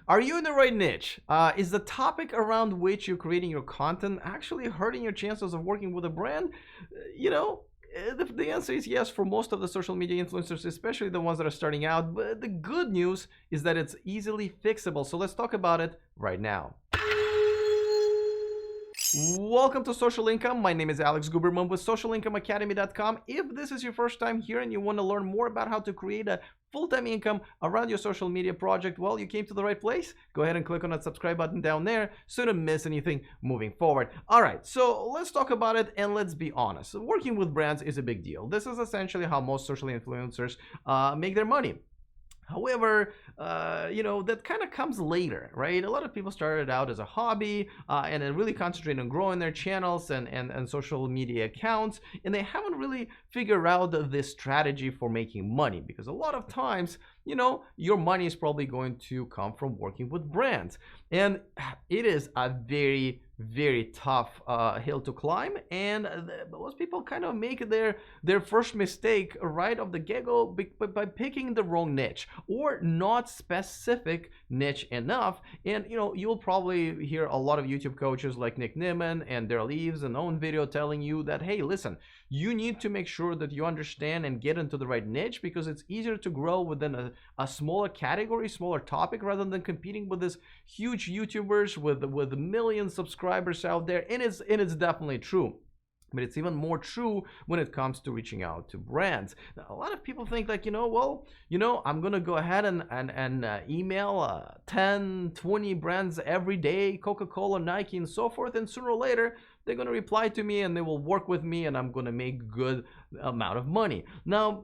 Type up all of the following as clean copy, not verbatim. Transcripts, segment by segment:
Are you in the right niche? Is the topic around which you're creating your content actually hurting your chances of working with a brand? You know, the answer is yes for most of the social media influencers, especially the ones that are starting out. But the good news is that it's easily fixable. So let's talk about it right now. Welcome to Social Income. My name is Alex Guberman with SocialIncomeAcademy.com. If this is your first time here and you want to learn more about how to create a full-time income around your social media project, well, you came to the right place. Go ahead and click on that subscribe button down there so you don't miss anything moving forward. All right, so let's talk about it and let's be honest. Working with brands is a big deal. This is essentially how most social influencers make their money. However, that kind of comes later, right? A lot of people started out as a hobby and then really concentrate on growing their channels and social media accounts, and they haven't really figured out this strategy for making money, because a lot of times, your money is probably going to come from working with brands, and it is a very, very tough hill to climb, and most people kind of make their first mistake right off the get-go by picking the wrong niche or not specific niche enough. And you'll probably hear a lot of YouTube coaches like Nick Nimmin and Daryl Eves and own video telling you that, hey, listen, you need to make sure that you understand and get into the right niche, because it's easier to grow within a smaller category, smaller topic, rather than competing with this huge YouTubers with million subscribers out there. And it's definitely true. But it's even more true when it comes to reaching out to brands. Now, a lot of people think like, I'm gonna go ahead and email 10, 20 brands every day, Coca-Cola, Nike, and so forth, and sooner or later they're gonna reply to me and they will work with me and I'm gonna make good amount of money. Now,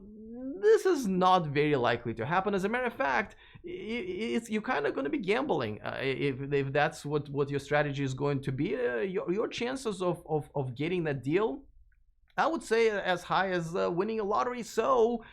this is not very likely to happen. As a matter of fact, you're kind of going to be gambling if that's what your strategy is going to be. Your chances of getting that deal, I would say, as high as winning a lottery. So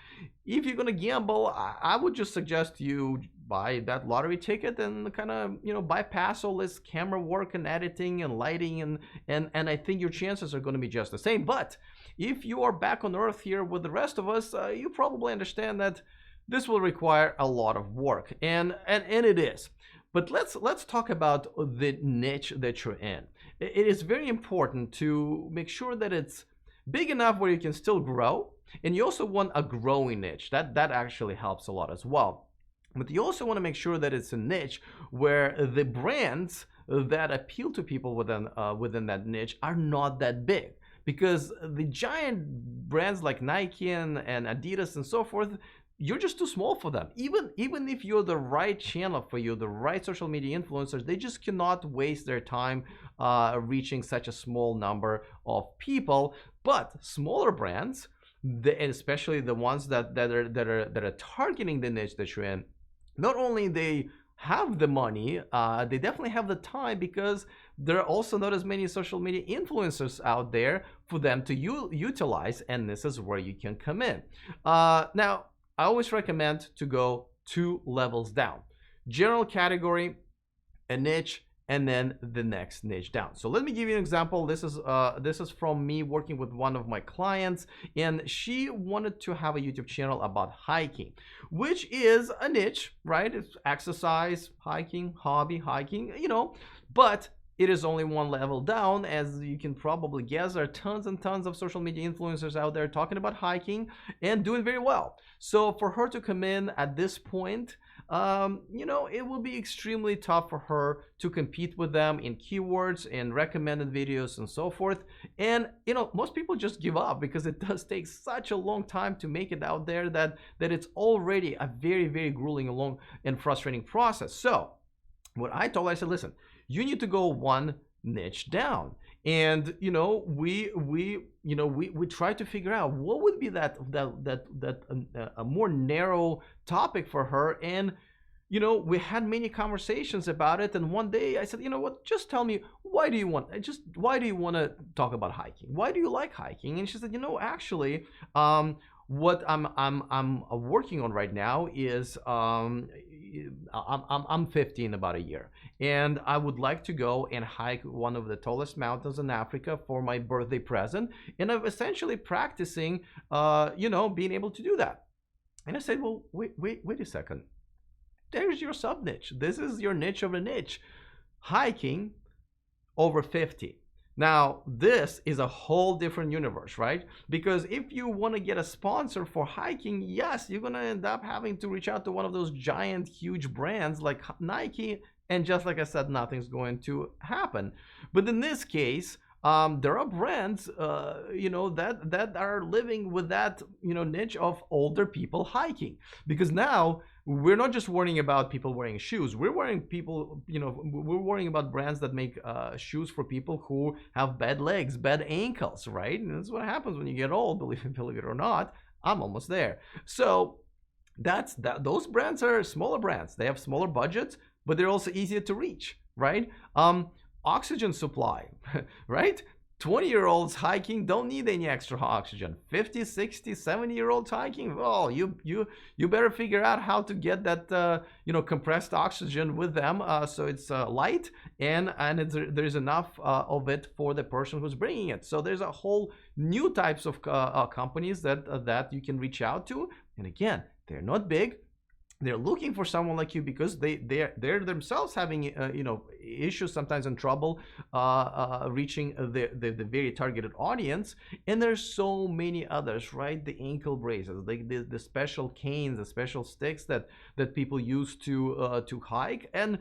if you're going to gamble, I would just suggest you buy that lottery ticket and kind of bypass all this camera work and editing and lighting, and I think your chances are going to be just the same. But if you are back on earth here with the rest of us, you probably understand that this will require a lot of work, and it is. But let's talk about the niche that you're in. It is very important to make sure that it's big enough where you can still grow, and you also want a growing niche. That actually helps a lot as well. But you also want to make sure that it's a niche where the brands that appeal to people within that niche are not that big. Because the giant brands like Nike and Adidas and so forth, you're just too small for them. Even if you're the right channel for you, the right social media influencers, they just cannot waste their time reaching such a small number of people. But smaller brands, and especially the ones that are targeting the niche that you're in, not only they have the money, they definitely have the time, because there are also not as many social media influencers out there for them to utilize, and this is where you can come in. Now, I always recommend to go 2 levels down: general category, a niche, and then the next niche down. So let me give you an example. This is from me working with one of my clients, and she wanted to have a YouTube channel about hiking, which is a niche, right? It's exercise, hiking, hobby, hiking, but it is only 1 level down. As you can probably guess, there are tons and tons of social media influencers out there talking about hiking and doing very well. So for her to come in at this point, it will be extremely tough for her to compete with them in keywords and recommended videos and so forth. And most people just give up, because it does take such a long time to make it out there that it's already a very, very grueling, long and frustrating process. So what I told her, I said, listen, you need to go 1 niche down. And we try to figure out what would be that a more narrow topic for her. And we had many conversations about it, and one day I said, what, just tell me, why do you want to talk about hiking? Why do you like hiking? And she said, actually, what I'm working on right now is I'm 50 in about a year, and I would like to go and hike one of the tallest mountains in Africa for my birthday present, and I'm essentially practicing being able to do that. And I said, well, wait a second. there's your sub niche. This is your niche of a niche. Hiking over 50. Now, this is a whole different universe, right? Because if you want to get a sponsor for hiking, yes, you're going to end up having to reach out to one of those giant, huge brands like Nike. And just like I said, nothing's going to happen. But in this case, there are brands, that are living with that, niche of older people hiking. Because now we're not just worrying about people wearing shoes. We're worrying about brands that make shoes for people who have bad legs, bad ankles, right? And that's what happens when you get old, believe it or not. I'm almost there. So those brands are smaller brands. They have smaller budgets, but they're also easier to reach, right? Oxygen supply, right? 20-year-olds hiking don't need any extra oxygen. 50, 60, 70-year-olds hiking, well, you better figure out how to get that compressed oxygen with them, so it's light and there's enough of it for the person who's bringing it. So there's a whole new types of companies that you can reach out to, and again, they're not big. They're looking for someone like you because they're themselves having issues, sometimes in trouble reaching the very targeted audience. And there's so many others, right? The ankle braces, like the special canes, the special sticks that people use to hike, and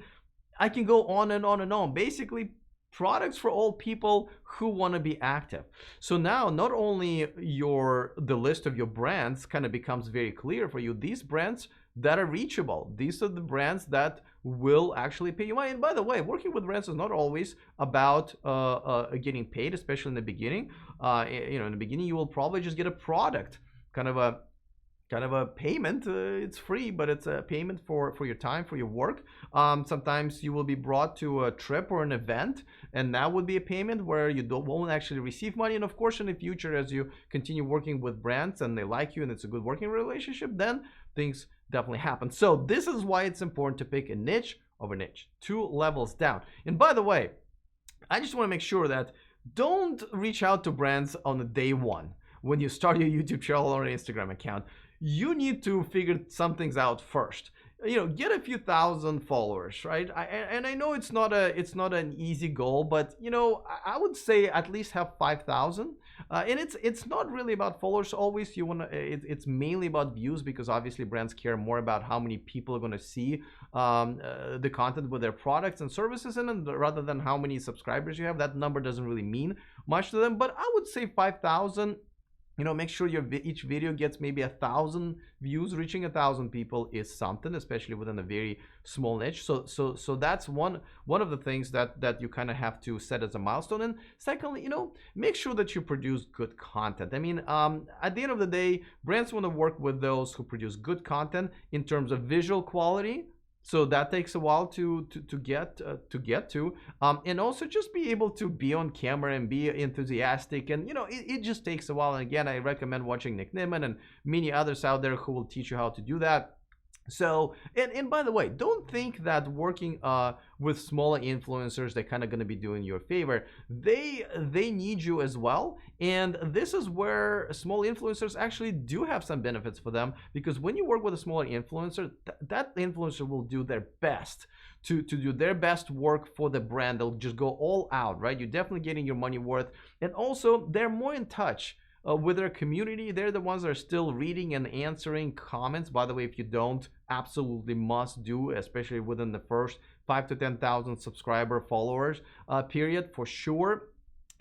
I can go on and on and on. Basically, products for all people who want to be active. So now not only the list of your brands kind of becomes very clear for you, these brands that are reachable, these are the brands that will actually pay you money. And by the way, working with brands is not always about getting paid, especially in the beginning. In the beginning you will probably just get a product, kind of a payment. It's free, but it's a payment for your time, for your work. Sometimes you will be brought to a trip or an event, and that would be a payment where you won't actually receive money. And of course, in the future, as you continue working with brands and they like you and it's a good working relationship, then things definitely happen. So this is why it's important to pick a niche over niche, 2 levels down. And by the way, I just want to make sure that don't reach out to brands on the day one when you start your YouTube channel or Instagram account. You need to figure some things out first. Get a few thousand followers, right? I know it's not an easy goal, but I would say at least have 5,000. And it's not really about followers always. It's mainly about views, because obviously brands care more about how many people are going to see the content with their products and services in it, rather than how many subscribers you have. That number doesn't really mean much to them, but I would say 5,000. Make sure each video gets maybe 1,000 views. Reaching 1,000 people is something, especially within a very small niche. So that's one of the things that you kind of have to set as a milestone. And secondly, make sure that you produce good content. I mean, at the end of the day, brands want to work with those who produce good content in terms of visual quality. So that takes a while to get to, and also just be able to be on camera and be enthusiastic, and it just takes a while. And again, I recommend watching Nick Nimmin and many others out there who will teach you how to do that. So, and by the way, don't think that working with smaller influencers, they're kind of going to be doing you a favor. They need you as well, and this is where small influencers actually do have some benefits for them, because when you work with a smaller influencer, that influencer will do their best to do their best work for the brand. They'll just go all out, right? You're definitely getting your money worth, and also they're more in touch with their community. They're the ones that are still reading and answering comments. By the way, if you don't, absolutely must do, especially within the first 5 to 10,000 subscriber followers period, for sure.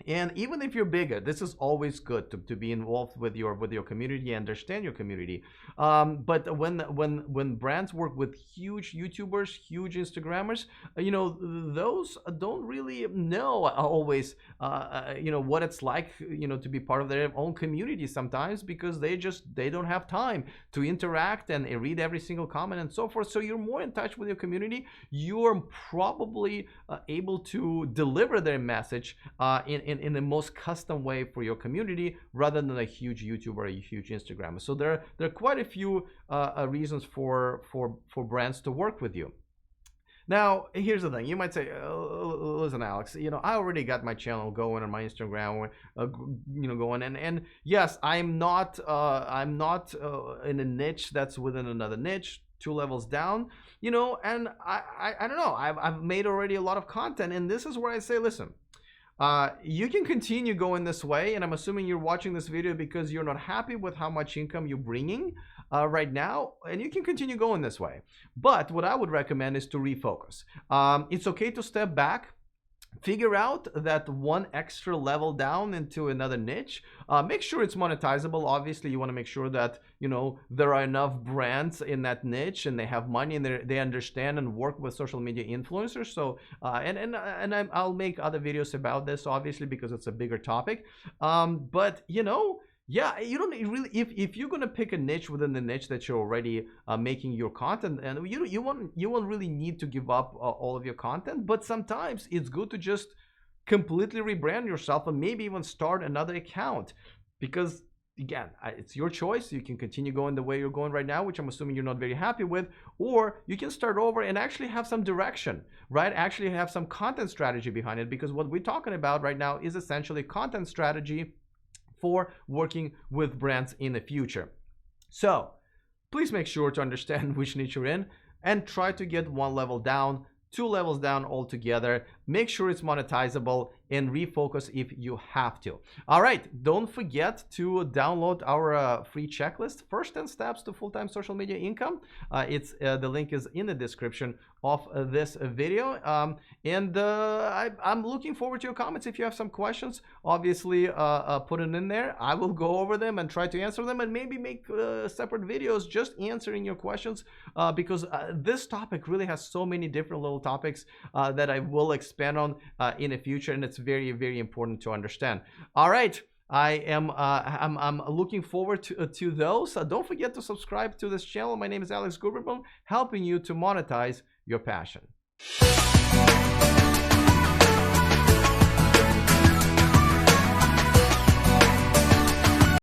And even if you're bigger, this is always good to be involved with your community, understand your community. But when brands work with huge YouTubers, huge Instagrammers, those don't really know always what it's like to be part of their own community sometimes, because they don't have time to interact and read every single comment and so forth. So you're more in touch with your community. You're probably able to deliver their message in the most custom way for your community, rather than a huge YouTuber or a huge Instagrammer. So there are quite a few reasons for brands to work with you. Now, here's the thing. You might say, listen, Alex, I already got my channel going on my Instagram, going. And yes, I'm not in a niche that's within another niche. 2 levels down, you know. And I don't know, I've made already a lot of content, and this is where I say, listen, you can continue going this way, and I'm assuming you're watching this video because you're not happy with how much income you're bringing right now, and you can continue going this way. But what I would recommend is to refocus. It's okay to step back, figure out that one extra level down into another niche. Make sure it's monetizable. Obviously, you want to make sure that, you know, there are enough brands in that niche and they have money and they understand and work with social media influencers. So I'll make other videos about this, obviously, because it's a bigger topic. But you know, yeah, you don't really, if you're gonna pick a niche within the niche that you're already making your content, and you won't really need to give up all of your content. But sometimes it's good to just completely rebrand yourself and maybe even start another account, because again, it's your choice. You can continue going the way you're going right now, which I'm assuming you're not very happy with, or you can start over and actually have some direction, right? Actually have some content strategy behind it, because what we're talking about right now is essentially content strategy for working with brands in the future. So please make sure to understand which niche you're in and try to get 1 level down, 2 levels down altogether. Make sure it's monetizable and refocus if you have to. All right, don't forget to download our free checklist, First 10 Steps to Full-Time Social Media Income. The link is in the description of this video. I'm looking forward to your comments. If you have some questions, obviously put it in there. I will go over them and try to answer them, and maybe make separate videos just answering your questions, because this topic really has so many different little topics that I will expand on in the future, and it's very, very important to understand. All right, I'm looking forward to those. Don't forget to subscribe to this channel. My name is Alex Guberman, helping you to monetize your passion.